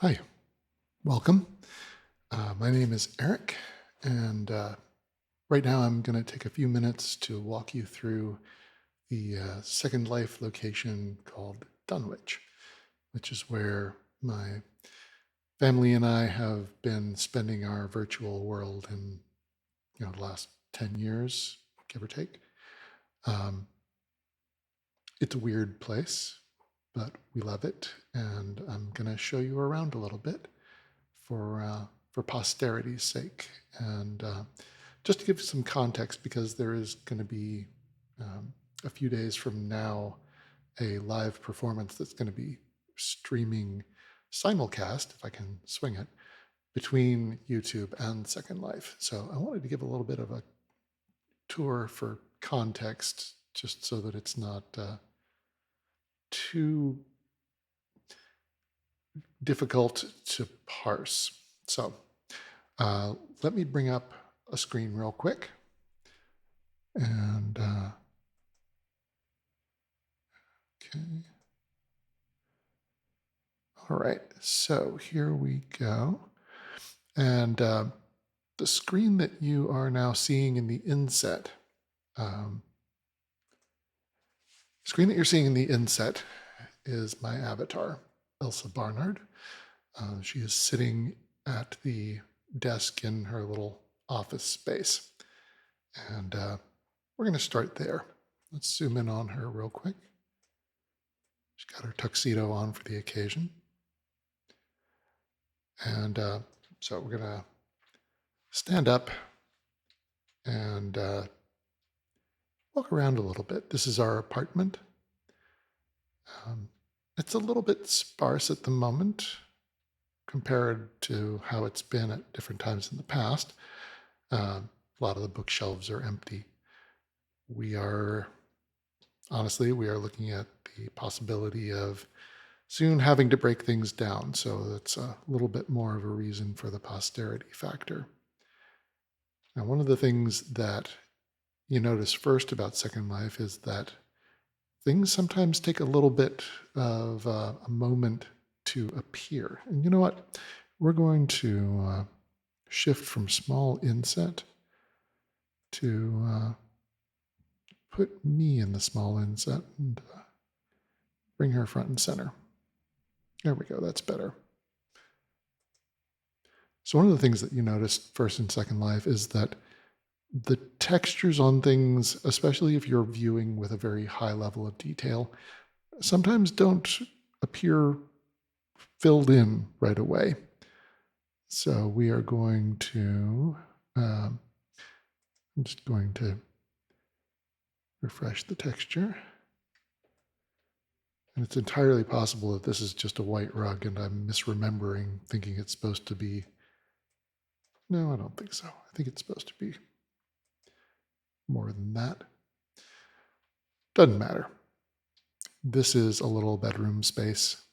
Hi, welcome. My name is Eric, and right now I'm going to take a few minutes to walk you through the Second Life location called Dunwich, which is where my family and I have been spending our virtual world in the last 10 years, give or take. Um, it's a weird place, but we love it, and I'm going to show you around a little bit for posterity's sake. And just to give some context, because there is going to be a few days from now a live performance that's going to be streaming simulcast, if I can swing it, between YouTube and Second Life. So I wanted to give a little bit of a tour for context, just so that it's not too difficult to parse. So let me bring up a screen real quick. And okay. All right, so here we go. And the screen that you are now seeing in the inset, um, is my avatar, Elsa Barnard. She is sitting at the desk in her little office space. And we're going to start there. Let's zoom in on her real quick. She's got her tuxedo on for the occasion. And so we're going to stand up and walk around a little bit. This is our apartment. It's a little bit sparse at the moment compared to how it's been at different times in the past. A lot of the bookshelves are empty. Honestly, we are looking at the possibility of soon having to break things down. So that's a little bit more of a reason for the posterity factor. Now, one of the things that you notice first about Second Life is that things sometimes take a little bit of a moment to appear. And you know what? We're going to shift from small inset to put me in the small inset and bring her front and center. There we go, that's better. So one of the things that you notice first and Second Life is that the textures on things, especially if you're viewing with a very high level of detail, sometimes don't appear filled in right away. So we are going to, I'm just going to refresh the texture. And it's entirely possible that this is just a white rug and I'm misremembering, thinking it's supposed to be, no, I don't think so. I think it's supposed to be more than that. Doesn't matter. This is a little bedroom space,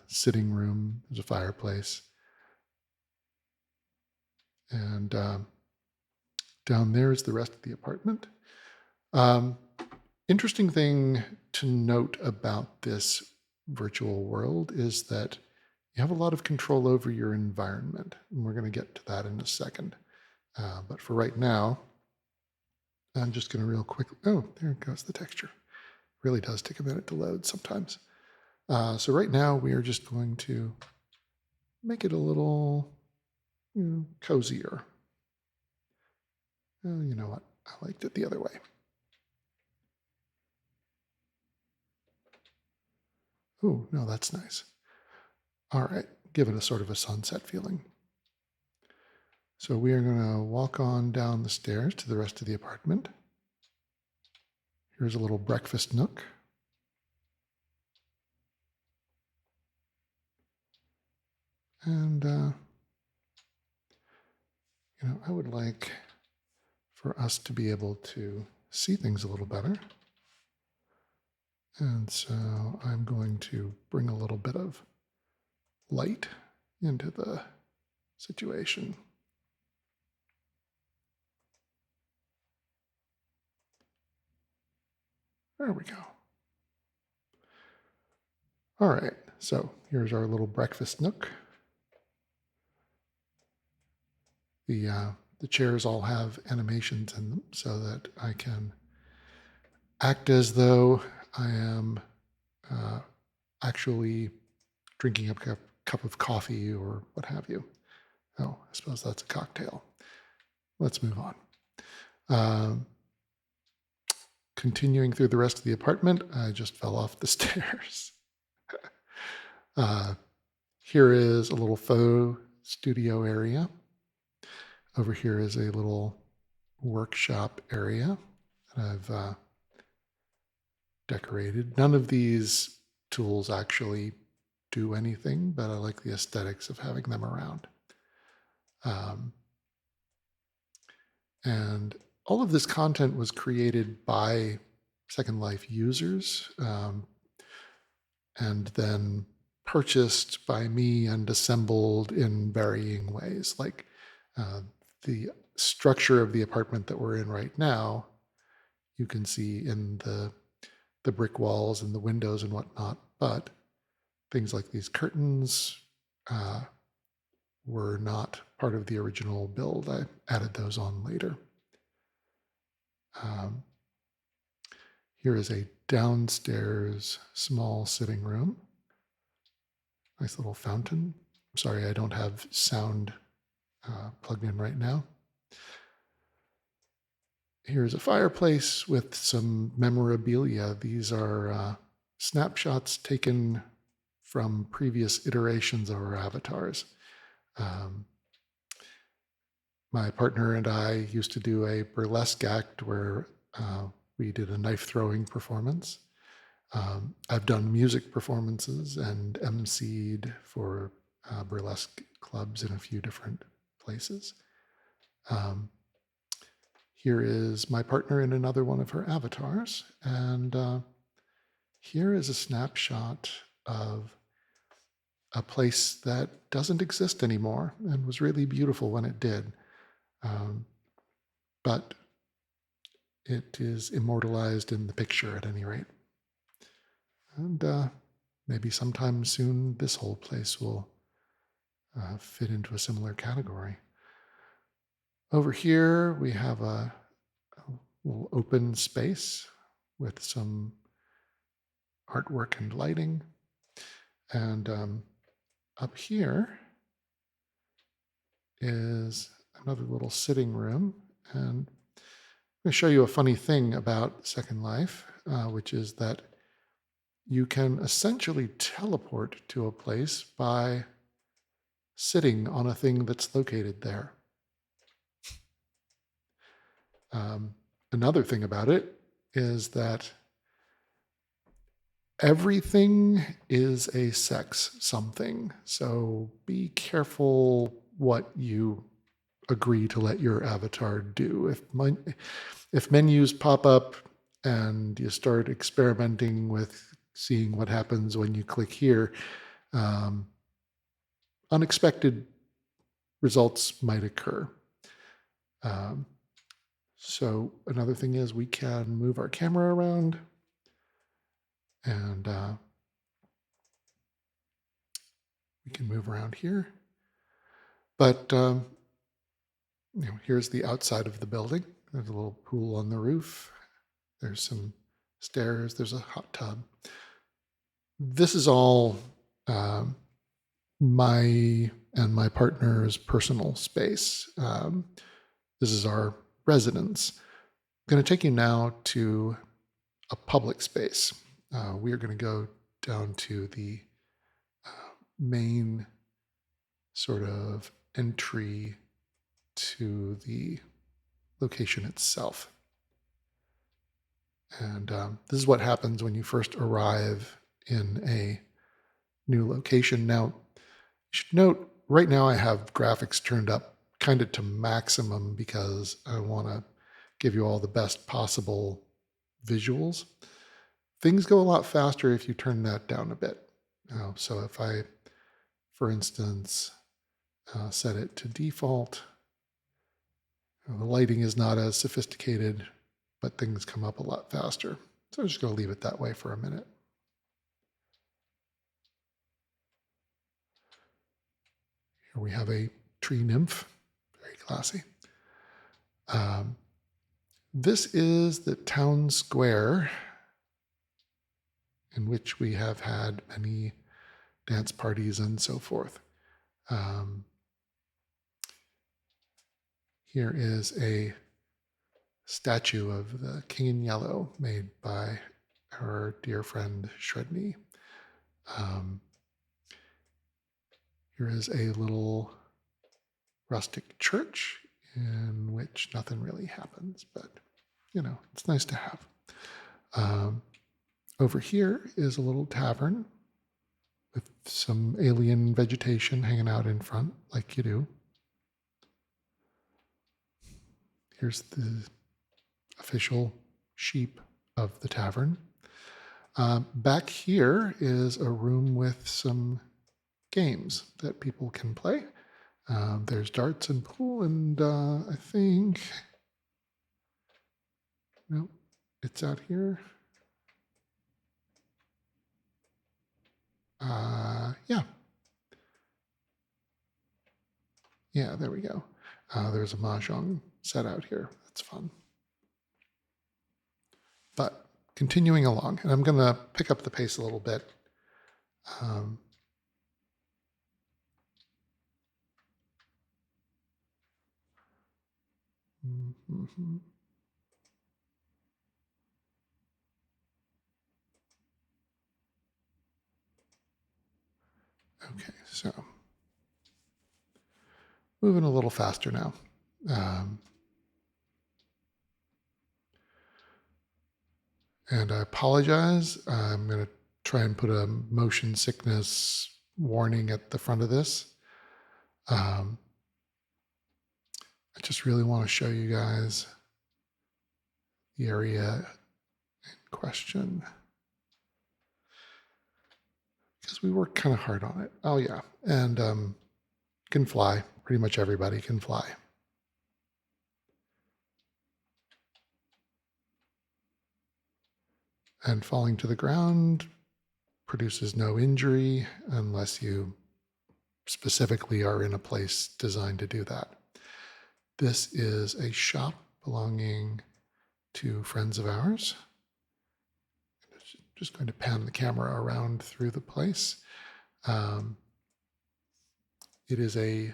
sitting room, there's a fireplace. And down there is the rest of the apartment. Interesting thing to note about this virtual world is that you have a lot of control over your environment. And we're going to get to that in a second. But for right now, I'm just going to real quick. Oh, there goes the texture. Really does take a minute to load sometimes. So right now we are just going to make it a little cozier. Oh, you know what? I liked it the other way. Oh, no, that's nice. All right, give it a sort of a sunset feeling. So we are going to walk on down the stairs to the rest of the apartment. Here's a little breakfast nook. And, I would like for us to be able to see things a little better. And so I'm going to bring a little bit of light into the situation. There we go. All right, So here's our little breakfast nook. The chairs all have animations in them so that I can act as though I am actually drinking a cup of coffee or what have you. Oh, I suppose that's a cocktail. Let's move on. Continuing through the rest of the apartment, I just fell off the stairs. Here is a little faux studio area. Over here is a little workshop area that I've decorated. None of these tools actually do anything, but I like the aesthetics of having them around. And all of this content was created by Second Life users and then purchased by me and assembled in varying ways. Like the structure of the apartment that we're in right now, you can see in the brick walls and the windows and whatnot, but things like these curtains were not part of the original build. I added those on later. Here is a downstairs small sitting room. Nice little fountain. I'm sorry, I don't have sound plugged in right now. Here's a fireplace with some memorabilia. These are snapshots taken from previous iterations of our avatars. My partner and I used to do a burlesque act where we did a knife throwing performance. I've done music performances and emceed for burlesque clubs in a few different places. Here is my partner in another one of her avatars. And here is a snapshot of a place that doesn't exist anymore and was really beautiful when it did. But it is immortalized in the picture at any rate. And maybe sometime soon this whole place will fit into a similar category. Over here we have a little open space with some artwork and lighting. And up here is another little sitting room. And I'm going to show you a funny thing about Second Life, which is that you can essentially teleport to a place by sitting on a thing that's located there. Another thing about it is that everything is a sex something. So be careful what you agree to let your avatar do. If menus pop up and you start experimenting with seeing what happens when you click here, unexpected results might occur. So another thing is we can move our camera around and we can move around here. But here's the outside of the building. There's a little pool on the roof. There's some stairs. There's a hot tub. This is all my and my partner's personal space. This is our residence. I'm going to take you now to a public space. We are going to go down to the main sort of entry to the location itself. And this is what happens when you first arrive in a new location. Now, you should note, right now I have graphics turned up kind of to maximum because I want to give you all the best possible visuals. Things go a lot faster if you turn that down a bit. So if I, for instance, set it to default, the lighting is not as sophisticated, but things come up a lot faster. So I'm just going to leave it that way for a minute. Here we have a tree nymph, very classy. This is the town square in which we have had many dance parties and so forth. Here is a statue of the King in Yellow made by our dear friend Shredney. Here is a little rustic church in which nothing really happens, but it's nice to have. Over here is a little tavern with some alien vegetation hanging out in front, like you do. Here's the official sheep of the tavern. Back here is a room with some games that people can play. There's darts and pool, and I think, no, it's out here. Yeah, there we go. There's a mahjong set out here. That's fun. But continuing along, and I'm going to pick up the pace a little bit. Okay, so moving a little faster now. And I apologize. I'm going to try and put a motion sickness warning at the front of this. I just really want to show you guys the area in question, because we worked kind of hard on it. Oh yeah, and can fly. Pretty much everybody can fly. And falling to the ground produces no injury unless you specifically are in a place designed to do that. This is a shop belonging to friends of ours. Just going to pan the camera around through the place. It is a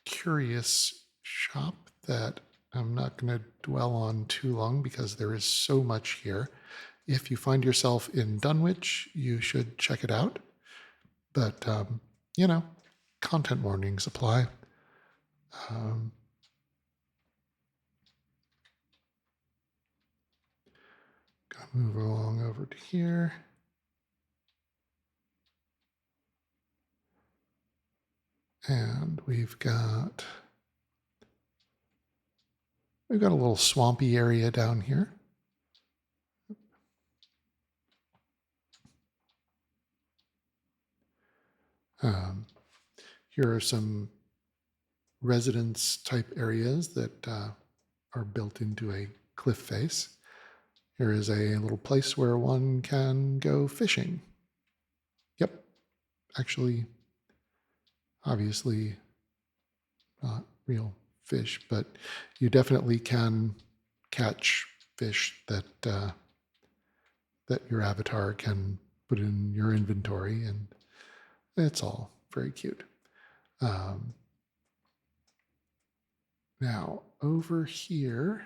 curious shop that I'm not going to dwell on too long because there is so much here. If you find yourself in Dunwich, you should check it out. But, content warnings apply. Gonna move along over to here. And we've got a little swampy area down here. Here are some residence type areas that are built into a cliff face. Here is a little place where one can go fishing. Yep, actually, obviously not real fish, but you definitely can catch fish that that your avatar can put in your inventory, and it's all very cute. Now, over here,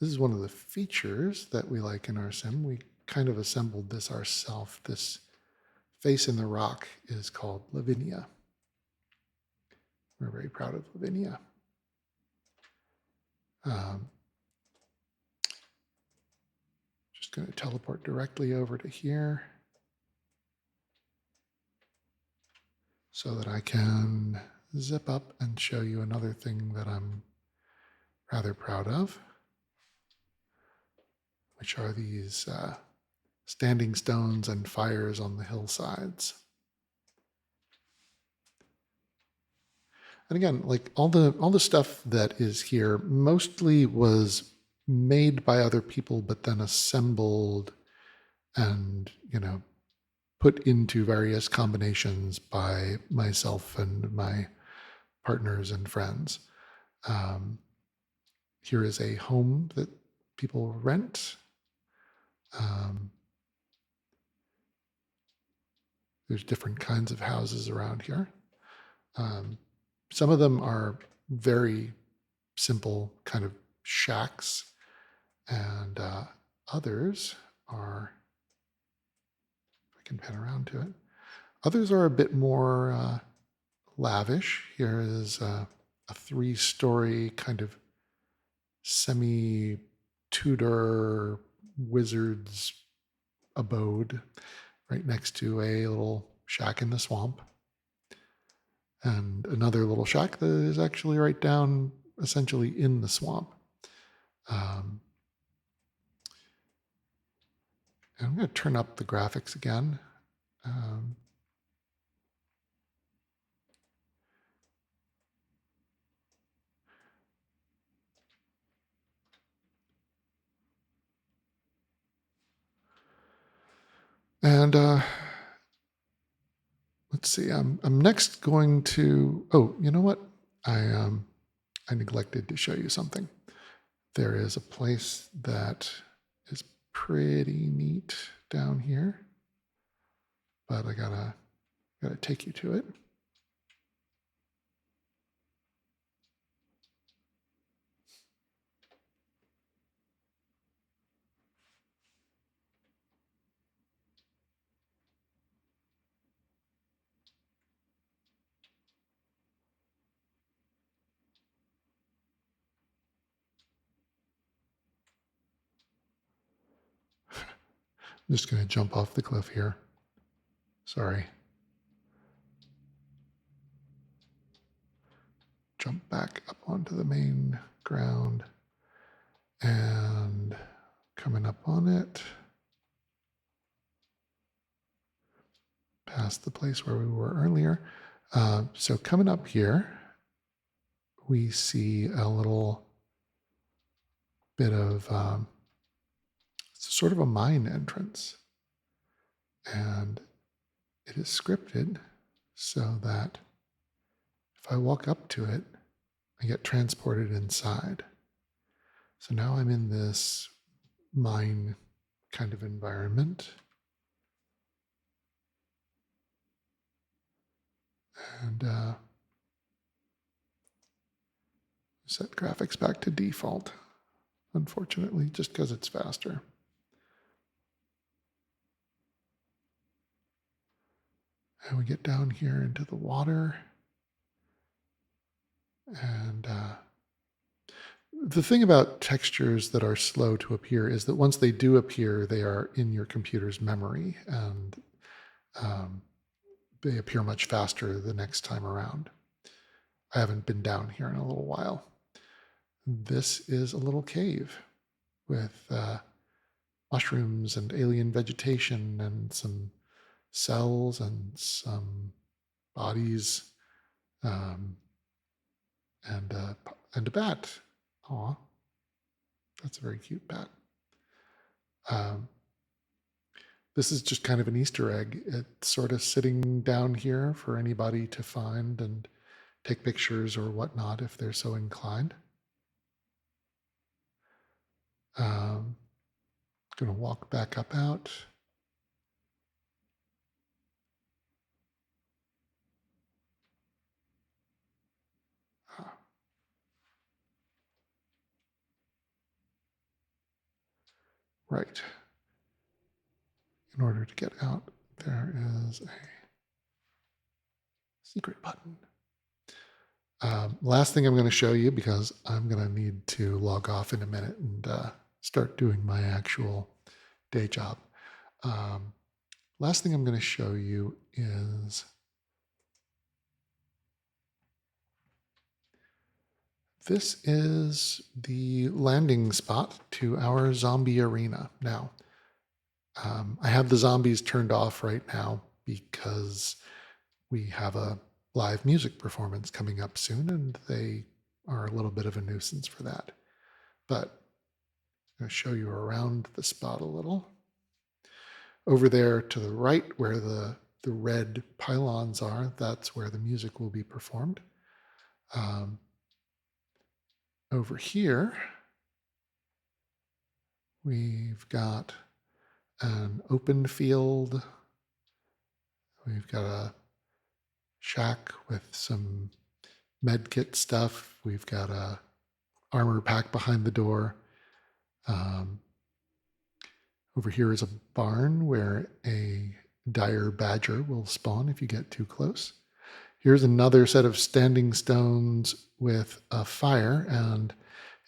this is one of the features that we like in our sim. We kind of assembled this ourselves. This face in the rock is called Lavinia. We're very proud of Lavinia. Just going to teleport directly over to here so that I can zip up and show you another thing that I'm rather proud of, which are these standing stones and fires on the hillsides. And again, like all the stuff that is here mostly was made by other people, but then assembled and, put into various combinations by myself and my partners and friends. Um, Here is a home that people rent. Um, there's different kinds of houses around here. Um, some of them are very simple kind of shacks, and others are, if I can pan around to it, others are a bit more lavish. Here is a 3-story kind of semi-Tudor wizard's abode right next to a little shack in the swamp, and another little shack that is actually right down essentially in the swamp. Um, and I'm going to turn up the graphics again. Um, and let's see. I'm next going to. Oh, you know what? I neglected to show you something. There is a place that is pretty neat down here, but I gotta take you to it. I'm just gonna jump off the cliff here. Sorry. Jump back up onto the main ground, and coming up on it, past the place where we were earlier. So coming up here, we see a little bit of sort of a mine entrance, and it is scripted so that if I walk up to it, I get transported inside. So now I'm in this mine kind of environment. And set graphics back to default, unfortunately, just because it's faster. And we get down here into the water. And the thing about textures that are slow to appear is that once they do appear, they are in your computer's memory, and they appear much faster the next time around. I haven't been down here in a little while. This is a little cave with mushrooms and alien vegetation and some cells and some bodies, um, and a bat. Aw, that's a very cute bat. Um, this is just kind of an Easter egg. It's sort of sitting down here for anybody to find and take pictures or whatnot if they're so inclined. Going to walk back up out. Right. In order to get out, there is a secret button. Last thing I'm going to show you, because I'm going to need to log off in a minute and start doing my actual day job. Last thing I'm going to show you is this is the landing spot to our zombie arena. Now, I have the zombies turned off right now because we have a live music performance coming up soon, and they are a little bit of a nuisance for that. But I'm going to show you around the spot a little. Over there to the right where the red pylons are, that's where the music will be performed. Over here, we've got an open field. We've got a shack with some med kit stuff. We've got a armor pack behind the door. Over here is a barn where a dire badger will spawn if you get too close. Here's another set of standing stones with a fire, and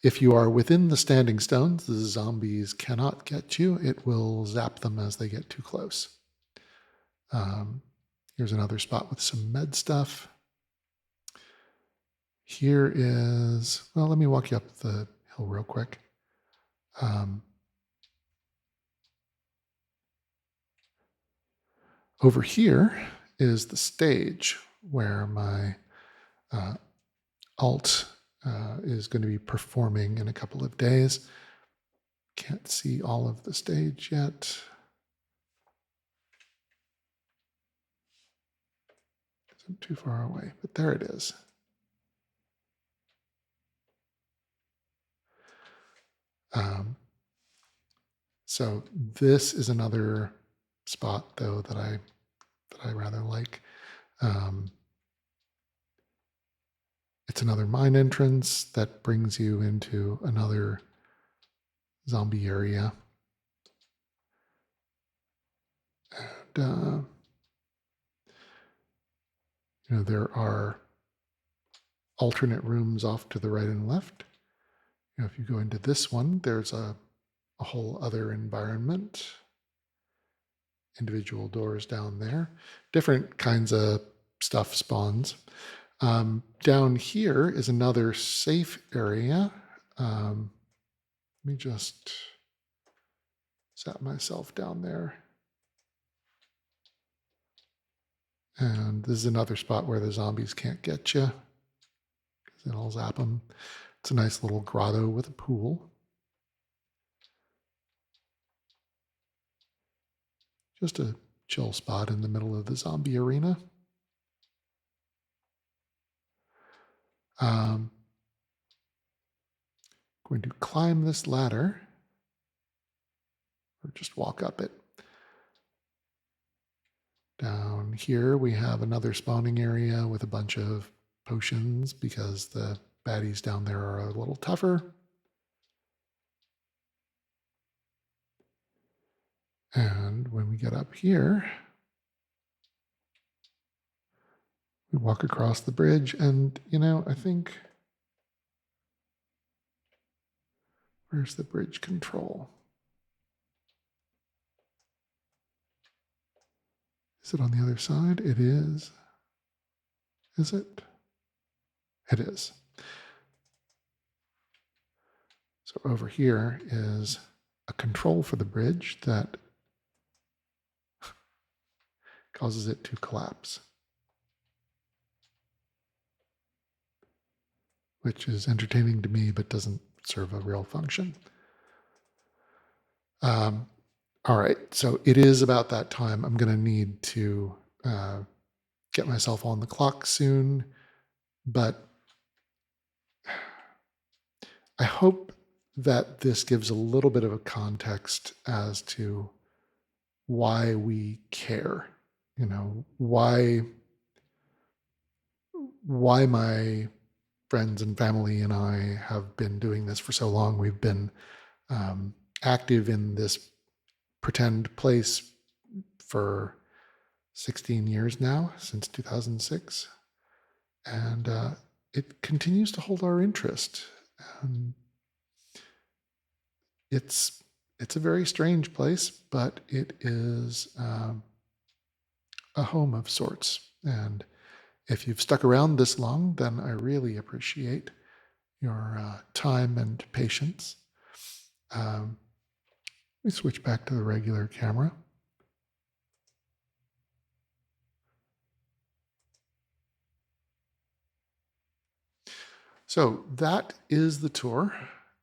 if you are within the standing stones, the zombies cannot get you. It will zap them as they get too close. Here's another spot with some med stuff. Here is, well, let me walk you up the hill real quick. Over here is the stage where my alt is going to be performing in a couple of days. Can't see all of the stage yet. Isn't too far away, but there it is. So this is another spot, though, that I rather like. It's another mine entrance that brings you into another zombie area. And there are alternate rooms off to the right and left. If you go into this one, there's a whole other environment. Individual doors down there. Different kinds of stuff spawns. Down here is another safe area. Let me just set myself down there. And this is another spot where the zombies can't get you, because it'll zap them. It's a nice little grotto with a pool. Just a chill spot in the middle of the zombie arena. Going to climb this ladder, or just walk up it. Down here we have another spawning area with a bunch of potions because the baddies down there are a little tougher. And when we get up here, we walk across the bridge, and I think, where's the bridge control? Is it on the other side? It is. Is it? It is. So over here is a control for the bridge that causes it to collapse, which is entertaining to me but doesn't serve a real function. All right, so it is about that time. I'm going to need to get myself on the clock soon, but I hope that this gives a little bit of a context as to why we care. Why my friends and family and I have been doing this for so long. We've been active in this pretend place for 16 years now, since 2006. And it continues to hold our interest. It's a very strange place, but it is a home of sorts. And if you've stuck around this long, then I really appreciate your time and patience. Let me switch back to the regular camera. So that is the tour.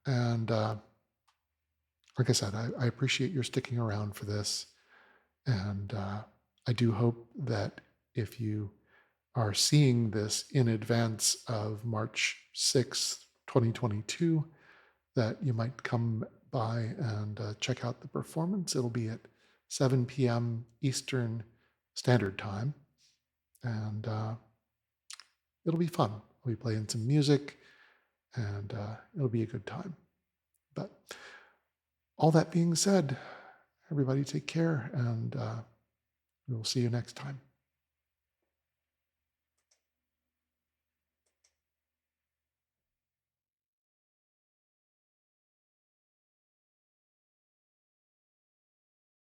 And like I said, I appreciate your sticking around for this. And I do hope that if you are seeing this in advance of March 6th, 2022, that you might come by and check out the performance. It'll be at 7 p.m. Eastern Standard Time, and it'll be fun. We'll be playing some music, and it'll be a good time. But all that being said, everybody take care, and we will see you next time.